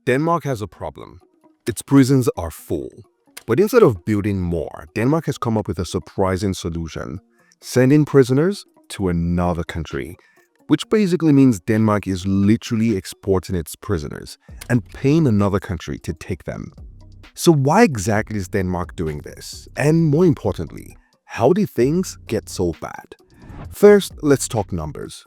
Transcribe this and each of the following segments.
Denmark has a problem. Its prisons are full. But instead of building more, Denmark has come up with a surprising solution: sending prisoners to another country, which basically means Denmark is literally exporting its prisoners and paying another country to take them. So why exactly is Denmark doing this? And more importantly, how did things get so bad? First, let's talk numbers.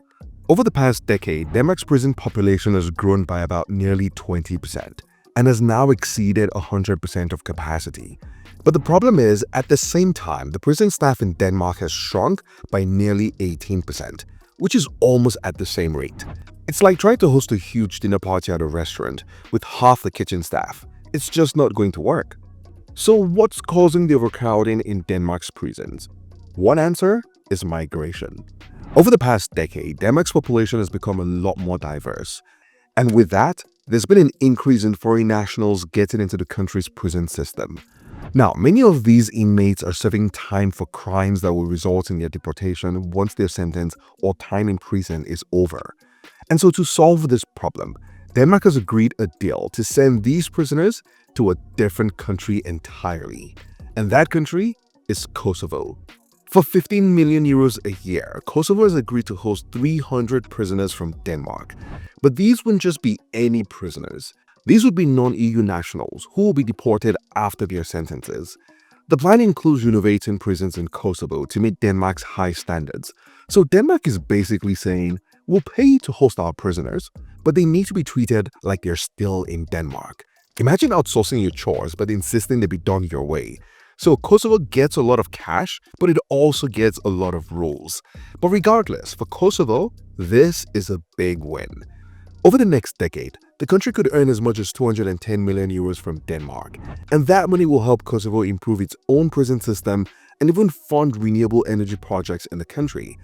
Over the past decade, Denmark's prison population has grown by about nearly 20% and has now exceeded 100% of capacity. But the problem is, at the same time, the prison staff in Denmark has shrunk by nearly 18%, which is almost at the same rate. It's like trying to host a huge dinner party at a restaurant with half the kitchen staff. It's just not going to work. So what's causing the overcrowding in Denmark's prisons? One answer is migration. Over the past decade, Denmark's population has become a lot more diverse. And with that, there's been an increase in foreign nationals getting into the country's prison system. Now, many of these inmates are serving time for crimes that will result in their deportation once their sentence or time in prison is over. And so to solve this problem, Denmark has agreed a deal to send these prisoners to a different country entirely. And that country is Kosovo. For 15 million euros a year, Kosovo has agreed to host 300 prisoners from Denmark. But these wouldn't just be any prisoners. These would be non-EU nationals who will be deported after their sentences. The plan includes renovating prisons in Kosovo to meet Denmark's high standards. So Denmark is basically saying, we'll pay you to host our prisoners, but they need to be treated like they're still in Denmark. Imagine outsourcing your chores but insisting they be done your way. So Kosovo gets a lot of cash, but it also gets a lot of rules. But regardless, for Kosovo, this is a big win. Over the next decade, the country could earn as much as 210 million euros from Denmark, and that money will help Kosovo improve its own prison system and even fund renewable energy projects in the country.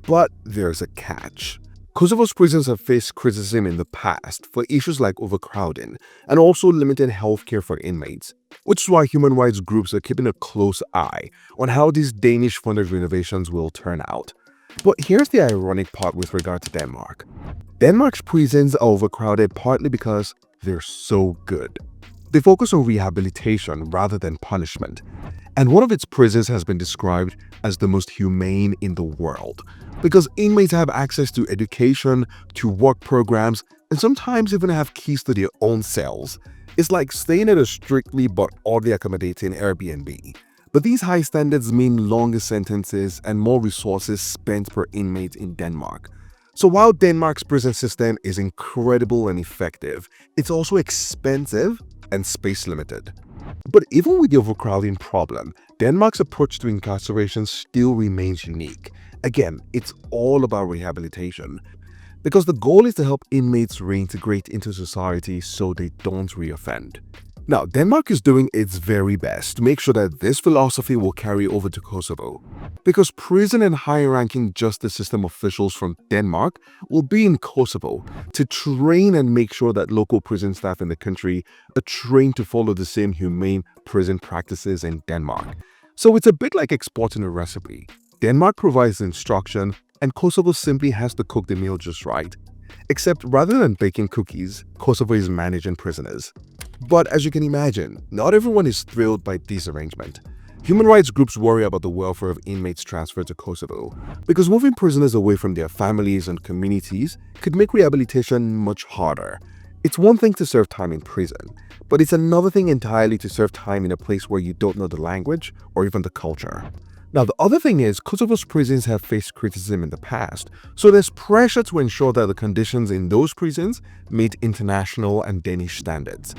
But there's a catch. Kosovo's prisons have faced criticism in the past for issues like overcrowding and also limited healthcare for inmates, which is why human rights groups are keeping a close eye on how these Danish-funded renovations will turn out. But here's the ironic part with regard to Denmark. Denmark's prisons are overcrowded partly because they're so good. They focus on rehabilitation rather than punishment. And one of its prisons has been described as the most humane in the world because inmates have access to education, to work programs, and sometimes even have keys to their own cells. It's like staying at a strictly but oddly accommodating Airbnb. But these high standards mean longer sentences and more resources spent per inmate in Denmark. So while Denmark's prison system is incredible and effective, it's also expensive and space limited. But even with the overcrowding problem, Denmark's approach to incarceration still remains unique. Again, it's all about rehabilitation, because the goal is to help inmates reintegrate into society so they don't reoffend. Now, Denmark is doing its very best to make sure that this philosophy will carry over to Kosovo, because prison and high-ranking justice system officials from Denmark will be in Kosovo to train and make sure that local prison staff in the country are trained to follow the same humane prison practices in Denmark. So it's a bit like exporting a recipe. Denmark provides the instruction, and Kosovo simply has to cook the meal just right. Except rather than baking cookies, Kosovo is managing prisoners. But as you can imagine, not everyone is thrilled by this arrangement. Human rights groups worry about the welfare of inmates transferred to Kosovo because moving prisoners away from their families and communities could make rehabilitation much harder. It's one thing to serve time in prison, but it's another thing entirely to serve time in a place where you don't know the language or even the culture. Now, the other thing is Kosovo's prisons have faced criticism in the past, so there's pressure to ensure that the conditions in those prisons meet international and Danish standards.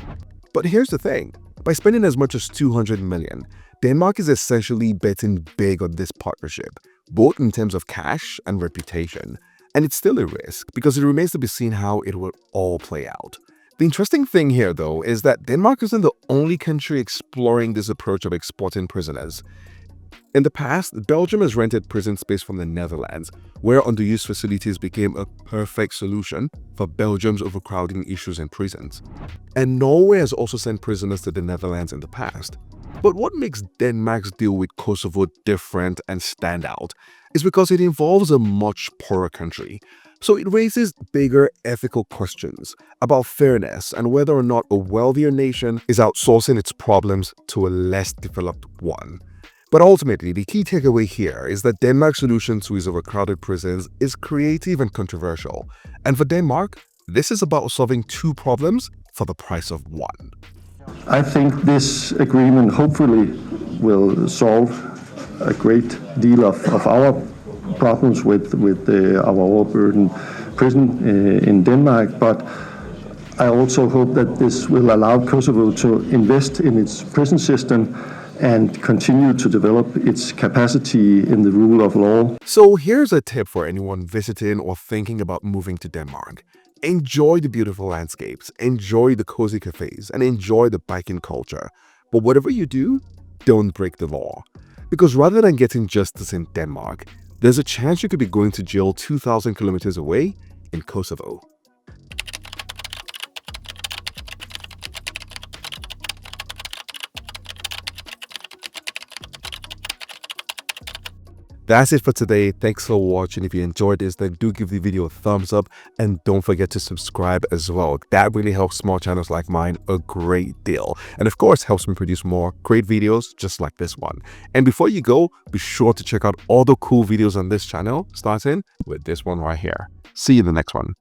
But here's the thing, by spending as much as 200 million, Denmark is essentially betting big on this partnership, both in terms of cash and reputation. And it's still a risk because it remains to be seen how it will all play out. The interesting thing here, though, is that Denmark isn't the only country exploring this approach of exporting prisoners. In the past, Belgium has rented prison space from the Netherlands, where underused facilities became a perfect solution for Belgium's overcrowding issues in prisons. And Norway has also sent prisoners to the Netherlands in the past. But what makes Denmark's deal with Kosovo different and stand out is because it involves a much poorer country. So it raises bigger ethical questions about fairness and whether or not a wealthier nation is outsourcing its problems to a less developed one. But ultimately, the key takeaway here is that Denmark's solution to its overcrowded prisons is creative and controversial. And for Denmark, this is about solving two problems for the price of one. I think this agreement hopefully will solve a great deal of our problems with our overburdened prison in Denmark, but I also hope that this will allow Kosovo to invest in its prison system and continue to develop its capacity in the rule of law. So here's a tip for anyone visiting or thinking about moving to Denmark. Enjoy the beautiful landscapes, enjoy the cozy cafes, and enjoy the biking culture. But whatever you do, don't break the law. Because rather than getting justice in Denmark, there's a chance you could be going to jail 2,000 kilometers away in Kosovo. That's it for today. Thanks for watching. If you enjoyed this, then do give the video a thumbs up and don't forget to subscribe as well. That really helps small channels like mine a great deal. And of course, helps me produce more great videos just like this one. And before you go, be sure to check out all the cool videos on this channel, starting with this one right here. See you in the next one.